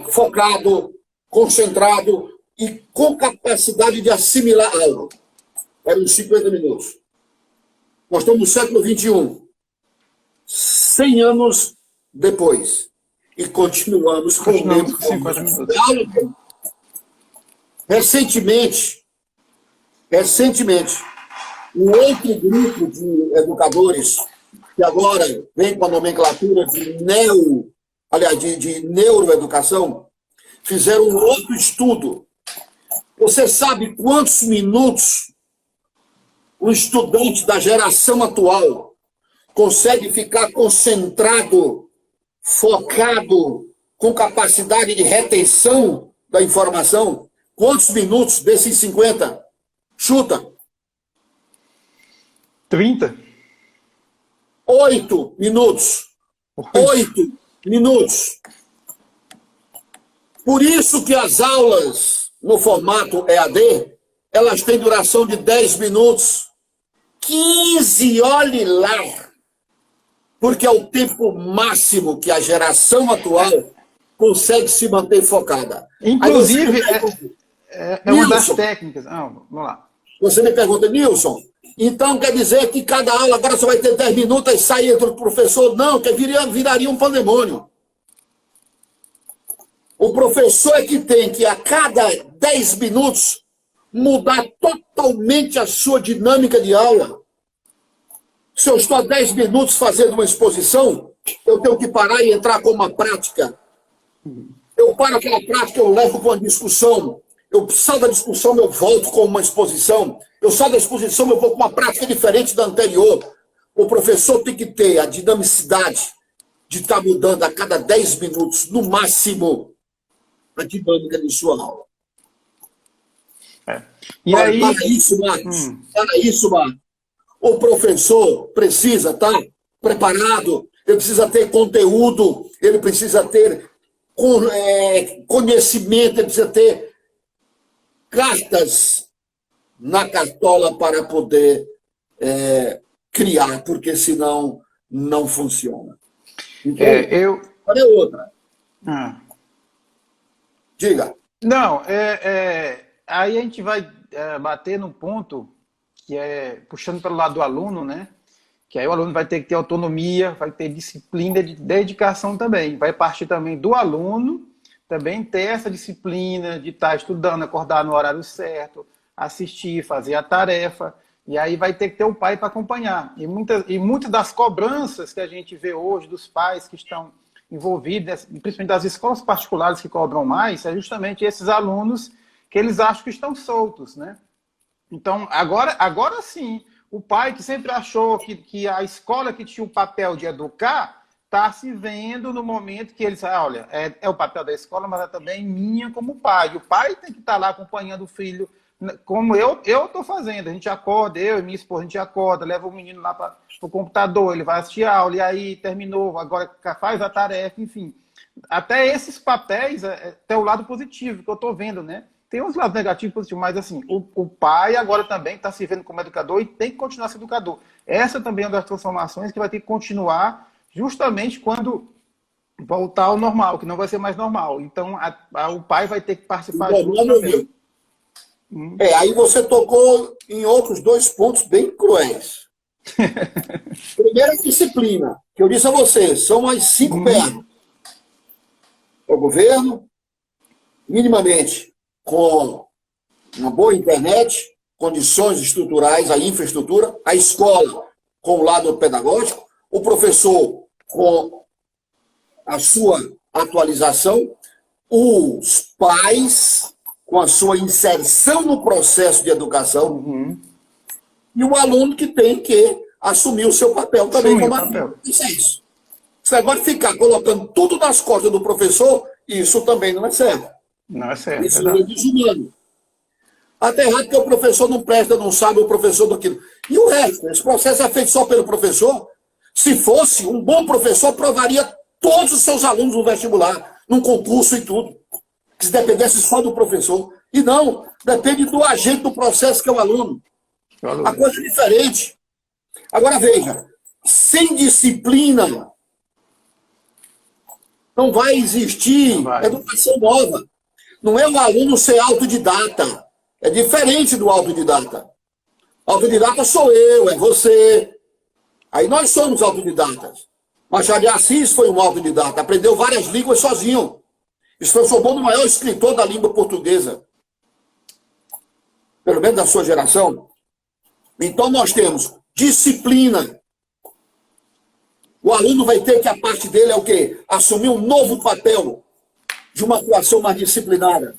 focado, concentrado e com capacidade de assimilar algo. Eram 50 minutos. Nós estamos no século XXI, 100 anos depois, e continuamos com o mesmo 50 minutos. Recentemente, um outro grupo de educadores, que agora vem com a nomenclatura de neuroeducação, fizeram um outro estudo. Você sabe quantos minutos um estudante da geração atual consegue ficar concentrado, focado, com capacidade de retenção da informação? Quantos minutos desses 50? Chuta. 30? 8 minutos. 8 minutos. Por isso que as aulas no formato EAD, elas têm duração de 10 minutos. 15, olhe lá. Porque é o tempo máximo que a geração atual consegue se manter focada. Inclusive, é uma das técnicas. Vamos lá. Você me pergunta, Nilson, então quer dizer que cada aula agora só vai ter 10 minutos e sai entre o professor? Não, que viraria um pandemônio. O professor é que tem que, a cada 10 minutos, mudar totalmente a sua dinâmica de aula. Se eu estou há 10 minutos fazendo uma exposição, eu tenho que parar e entrar com uma prática. Eu paro aquela prática, eu levo para uma discussão. Eu saio da discussão, eu volto com uma exposição. Eu saio da exposição, eu vou com uma prática diferente da anterior. O professor tem que ter a dinamicidade de estar mudando a cada 10 minutos, no máximo, a dinâmica de sua aula. E aí... Para isso, Marcos, o professor precisa estar preparado, ele precisa ter conteúdo, ele precisa ter conhecimento, ele precisa ter cartas na cartola para poder criar, porque senão não funciona. Então, olha outra. Diga. Não, aí a gente vai bater num ponto que é puxando pelo lado do aluno, né? Que aí o aluno vai ter que ter autonomia, vai ter disciplina de dedicação também. Vai partir também do aluno também ter essa disciplina de estar estudando, acordar no horário certo, assistir, fazer a tarefa. E aí vai ter que ter o pai para acompanhar. E muitas das cobranças que a gente vê hoje dos pais que estão envolvidos, principalmente das escolas particulares que cobram mais, é justamente esses alunos que eles acham que estão soltos, né? Então, agora sim, o pai que sempre achou que a escola que tinha o papel de educar está se vendo no momento que eles olha, é o papel da escola, mas é também minha como pai. O pai tem que estar lá acompanhando o filho, como eu estou fazendo. A gente acorda, eu e minha esposa, a gente acorda, leva o menino lá para o computador, ele vai assistir a aula, e aí terminou, agora faz a tarefa, enfim. Até esses papéis, até o lado positivo que eu estou vendo, né? Tem uns lados negativos e positivos, mas assim, o pai agora também está se vendo como educador e tem que continuar sendo educador. Essa também é uma das transformações que vai ter que continuar justamente quando voltar ao normal, que não vai ser mais normal. Então, o pai vai ter que participar disso também. Aí você tocou em outros 2 pontos bem cruéis. Primeiro, a disciplina, que eu disse a você, são as 5 pernas. O governo, minimamente, com uma boa internet, condições estruturais, a infraestrutura, a escola com o lado pedagógico, o professor com a sua atualização, os pais com a sua inserção no processo de educação, e o aluno que tem que assumir o seu papel também como aluno. Isso é isso. Esse negócio de ficar colocando tudo nas costas do professor, isso também não é certo. Não é certo. Isso é desumano. Até errado que o professor não presta, não sabe o professor daquilo. E o resto? Esse processo é feito só pelo professor? Se fosse, um bom professor provaria todos os seus alunos no vestibular, num concurso e tudo. Que se dependesse só do professor. E não, depende do agente do processo, que é o aluno. A coisa é diferente. Agora veja, sem disciplina não vai existir educação nova. Não é o aluno ser autodidata. É diferente do autodidata. Autodidata sou eu, é você. Aí nós somos autodidatas. Machado de Assis foi um autodidata. Aprendeu várias línguas sozinho. Se transformou no maior escritor da língua portuguesa. Pelo menos da sua geração. Então nós temos disciplina. O aluno vai ter que a parte dele é o quê? Assumir um novo papel de uma atuação mais disciplinada.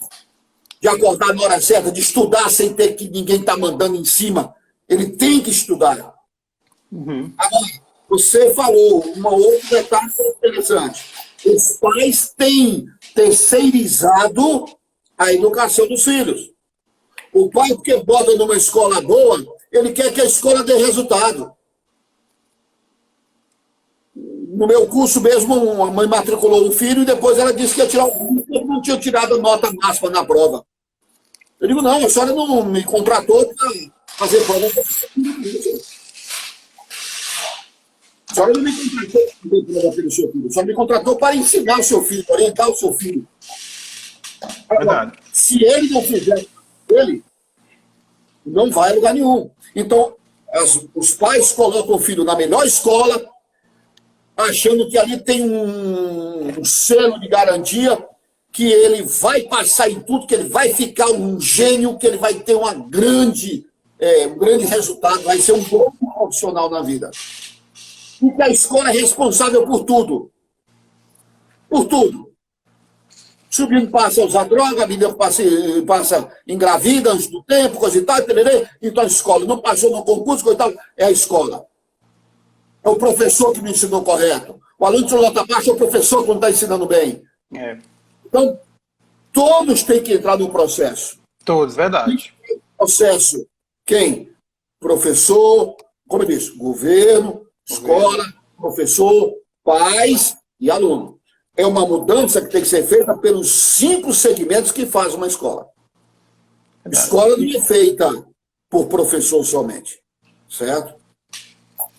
De acordar na hora certa, de estudar sem ter que ninguém estar mandando em cima. Ele tem que estudar. Agora, você falou uma outra detalhe interessante. Os pais têm terceirizado a educação dos filhos. O pai, porque bota numa escola boa, ele quer que a escola dê resultado. No meu curso mesmo, a mãe matriculou um filho e depois ela disse que ia tirar o filho, não tinha tirado a nota máxima na prova. Eu digo, não, a senhora não me contratou para fazer prova. A senhora não me contratou para fazer prova pelo seu filho. A senhora me contratou para ensinar o seu filho, orientar o seu filho. Agora, se ele não fizer, ele não vai a lugar nenhum. Então, os pais colocam o filho na melhor escola, achando que ali tem um selo de garantia que ele vai passar em tudo, que ele vai ficar um gênio, que ele vai ter um grande resultado, vai ser um bom profissional na vida. Porque a escola é responsável por tudo. Por tudo. Se o menino passa a usar droga, a menina passa engravida antes do tempo, coisa e tal, então a escola não passou no concurso, coisa e tal, é a escola. É o professor que me ensinou correto. O aluno tirou nota baixa, é o professor que não está ensinando bem. Então, todos têm que entrar no processo. Todos, verdade. Processo. Quem? Professor, como eu disse, governo, escola, professor, pais e aluno. É uma mudança que tem que ser feita pelos 5 segmentos que faz uma escola. Verdade. Escola não é feita por professor somente, certo?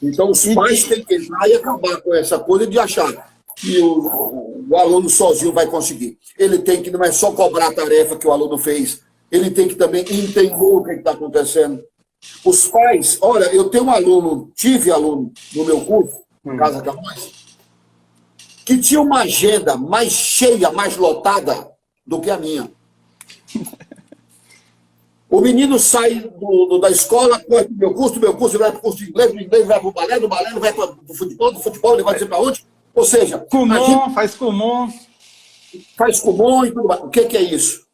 Então, os pais têm que entrar e acabar com essa coisa de achar que o aluno sozinho vai conseguir. Ele tem que, não é só cobrar a tarefa que o aluno fez, ele tem que também entender o que está acontecendo. Os pais, olha, eu tive aluno no meu curso, Casa Camões, que tinha uma agenda mais cheia, mais lotada do que a minha. O menino sai da escola, corre do meu curso vai para o curso de inglês, do inglês vai para o balé, do balé ele vai para o futebol, do futebol ele vai dizer para onde? Ou seja... Faz Kumon. Faz Kumon e tudo mais. O que é isso?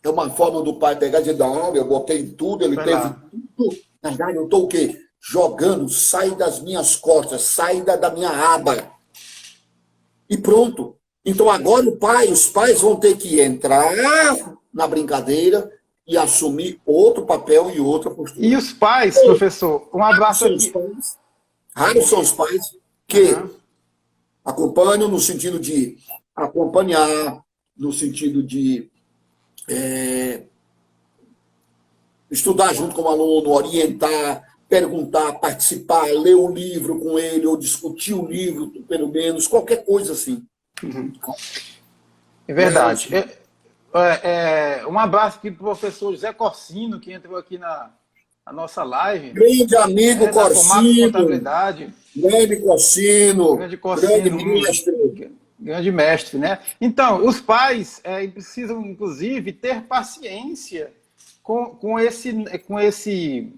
É uma forma do pai pegar e dizer, não, eu botei tudo, ele teve tudo. Na verdade, eu estou o quê? Jogando, sai das minhas costas, sai da minha aba. E pronto. Então agora os pais vão ter que entrar na brincadeira e assumir outro papel e outra postura. E os pais, professor, um abraço aqui. Raros são os pais que acompanham no sentido de acompanhar, no sentido de estudar junto com o aluno, orientar, perguntar, participar, ler o livro com ele, ou discutir o livro, pelo menos, qualquer coisa assim. É verdade. Um abraço aqui para o professor José Corsino, que entrou aqui na nossa live. Grande amigo Corsino. Grande Corsino. Grande mestre, né? Então, os pais precisam, inclusive, ter paciência com esse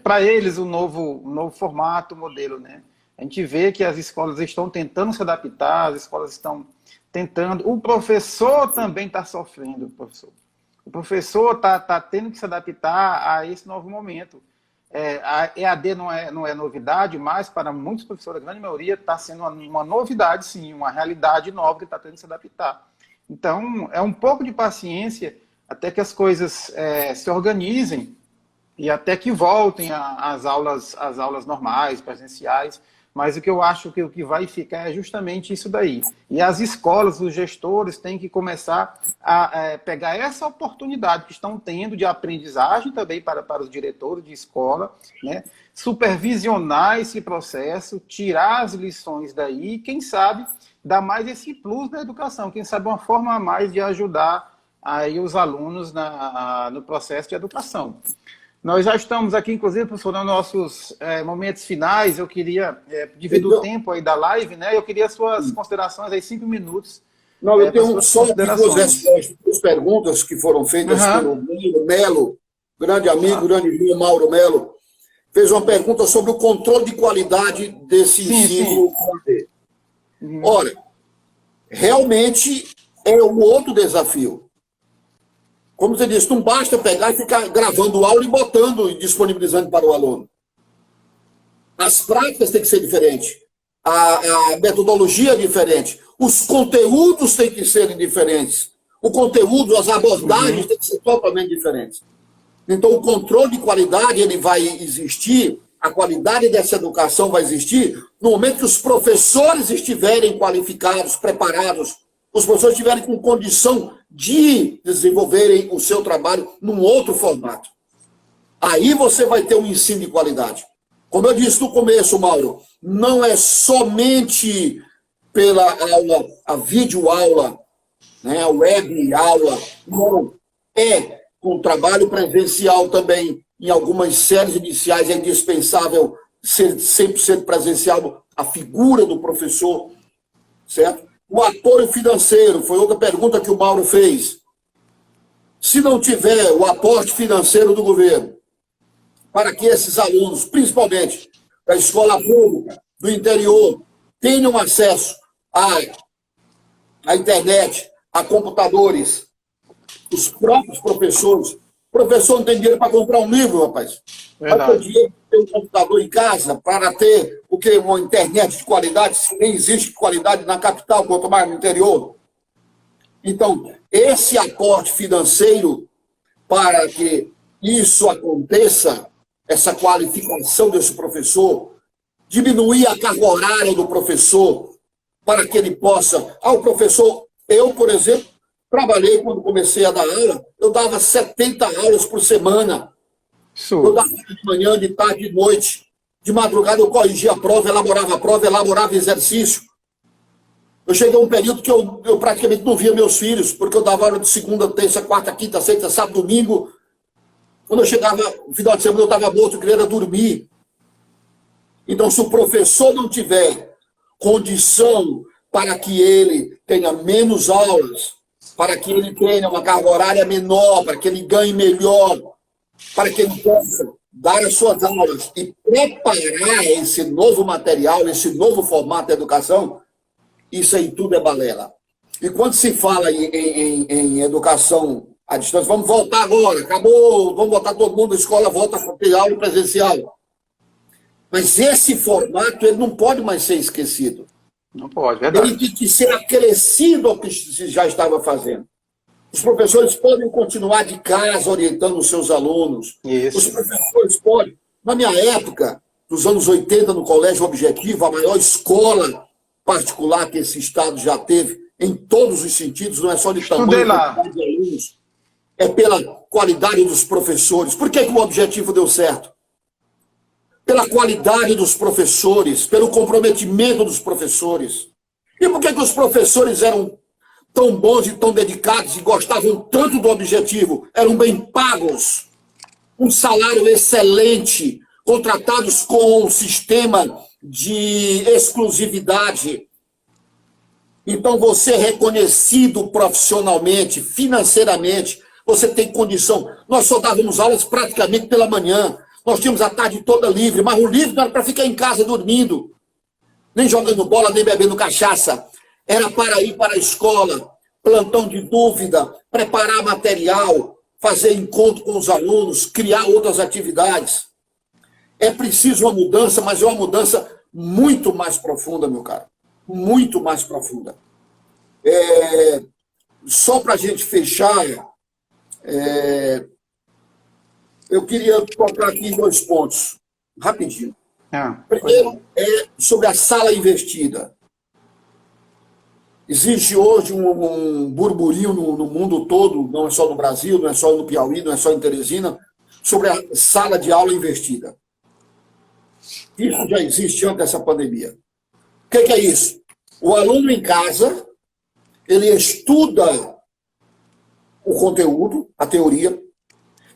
para eles, o novo formato, o modelo, né? A gente vê que as escolas estão tentando se adaptar, as escolas estão tentando. O professor também está sofrendo, professor. O professor está tendo que se adaptar a esse novo momento. A EAD não é novidade, mas para muitos professores, a grande maioria, está sendo uma novidade, sim, uma realidade nova que está tendo que se adaptar. Então, é um pouco de paciência até que as coisas se organizem e até que voltem às aulas normais, presenciais. Mas o que eu acho que o que vai ficar é justamente isso daí. E as escolas, os gestores, têm que começar a pegar essa oportunidade que estão tendo de aprendizagem também para os diretores de escola, né? Supervisionar esse processo, tirar as lições daí e, quem sabe, dar mais esse plus na educação. Quem sabe uma forma a mais de ajudar aí os alunos no processo de educação. Nós já estamos aqui, inclusive, professor, nos nossos momentos finais. Eu queria dividir o tempo aí da live, né? Eu queria suas considerações aí, 5 minutos. Não, eu tenho só duas respostas, 2 perguntas que foram feitas pelo Mauro Melo, grande amigo, grande irmão Mauro Melo. Fez uma pergunta sobre o controle de qualidade desse ensino. Olha, realmente é um outro desafio. Como você disse, não basta pegar e ficar gravando aula e botando e disponibilizando para o aluno. As práticas têm que ser diferentes. A metodologia é diferente. Os conteúdos têm que ser diferentes. O conteúdo, as abordagens têm que ser totalmente diferentes. Então, o controle de qualidade ele vai existir, a qualidade dessa educação vai existir no momento que os professores estiverem qualificados, preparados, os professores estiverem com condição de desenvolverem o seu trabalho num outro formato. Aí você vai ter um ensino de qualidade. Como eu disse no começo, Mauro, não é somente pela aula, a videoaula, né, a web aula, não. É com trabalho presencial também. Em algumas séries iniciais é indispensável ser 100% presencial a figura do professor, certo? o apoio financeiro, foi outra pergunta que o Mauro fez. Se não tiver o aporte financeiro do governo, para que esses alunos, principalmente da escola pública, do interior, tenham acesso à internet, a computadores, os próprios professores. O professor não tem dinheiro para comprar um livro, rapaz. Vai ter dinheiro para ter um computador em casa, para ter o quê? Uma internet de qualidade, se nem existe qualidade na capital, quanto mais no interior. Então, esse aporte financeiro para que isso aconteça, essa qualificação desse professor, diminuir a carga horária do professor, para que ele possa... o professor, eu, por exemplo, trabalhei quando comecei a dar aula, eu dava 70 aulas por semana. Eu dava de manhã, de tarde, de noite. De madrugada eu corrigia a prova, elaborava exercício. Eu cheguei a um período que eu praticamente não via meus filhos, porque eu dava aula de segunda, terça, quarta, quinta, sexta, sábado, domingo. Quando eu chegava no final de semana, eu estava morto, eu queria dormir. Então, se o professor não tiver condição para que ele tenha menos aulas, para que ele tenha uma carga horária menor, para que ele ganhe melhor, para que ele possa dar as suas aulas e preparar esse novo material, esse novo formato de educação, isso aí tudo é balela. E quando se fala em educação à distância, vamos voltar agora, acabou, vamos voltar todo mundo, a escola volta a ter aula presencial. Mas esse formato ele não pode mais ser esquecido. Não pode, verdade. Ele tem que ser acrescido ao que se já estava fazendo. Os professores podem continuar de casa orientando os seus alunos. Isso. Os professores podem. Na minha época, nos anos 80, no Colégio Objetivo, a maior escola particular que esse estado já teve, em todos os sentidos, não é só de tamanho de alunos, é pela qualidade dos professores. Por que o Objetivo deu certo? Pela qualidade dos professores, pelo comprometimento dos professores. E por que os professores eram tão bons e tão dedicados e gostavam tanto do Objetivo? Eram bem pagos, um salário excelente, contratados com um sistema de exclusividade. Então, você é reconhecido profissionalmente, financeiramente, você tem condição. Nós só dávamos aulas praticamente pela manhã. Nós tínhamos a tarde toda livre, mas o livre não era para ficar em casa dormindo, nem jogando bola, nem bebendo cachaça. Era para ir para a escola, plantão de dúvida, preparar material, fazer encontro com os alunos, criar outras atividades. É preciso uma mudança, mas é uma mudança muito mais profunda, meu caro. Muito mais profunda. Só para a gente fechar... eu queria tocar aqui em 2 pontos, rapidinho. Primeiro, é sobre a sala investida. Existe hoje um burburinho no mundo todo, não é só no Brasil, não é só no Piauí, não é só em Teresina, sobre a sala de aula investida. Isso já existe antes dessa pandemia. O que é isso? O aluno em casa, ele estuda o conteúdo, a teoria,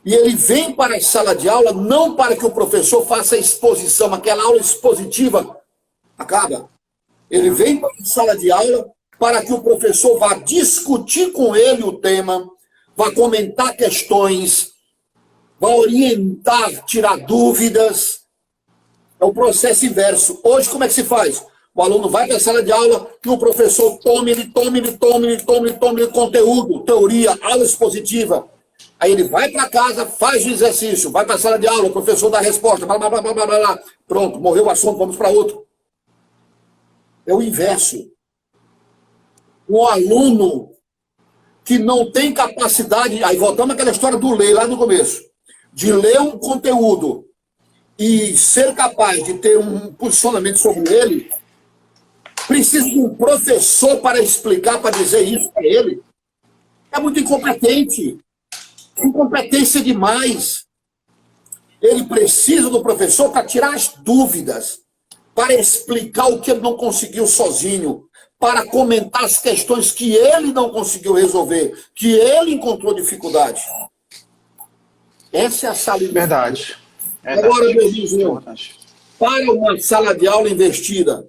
e ele vem para a sala de aula não para que o professor faça a exposição, aquela aula expositiva acaba. Ele vem para a sala de aula para que o professor vá discutir com ele o tema, vá comentar questões, vá orientar, tirar dúvidas. É o processo inverso. Hoje, como é que se faz? O aluno vai para a sala de aula e o professor tome conteúdo, teoria, aula expositiva. Aí ele vai para casa, faz o exercício, vai para a sala de aula, o professor dá a resposta, blá, blá, blá, blá, blá, blá. Pronto, morreu o assunto, vamos para outro. É o inverso. Um aluno que não tem capacidade, aí voltamos àquela história do ler lá no começo, de ler um conteúdo e ser capaz de ter um posicionamento sobre ele, precisa de um professor para explicar, para dizer isso para ele. É muito incompetente. Incompetência demais. Ele precisa do professor para tirar as dúvidas, para explicar o que ele não conseguiu sozinho, para comentar as questões que ele não conseguiu resolver, que ele encontrou dificuldade. Essa é a sala investida. Verdade. Agora, meu vizinho, para uma sala de aula investida,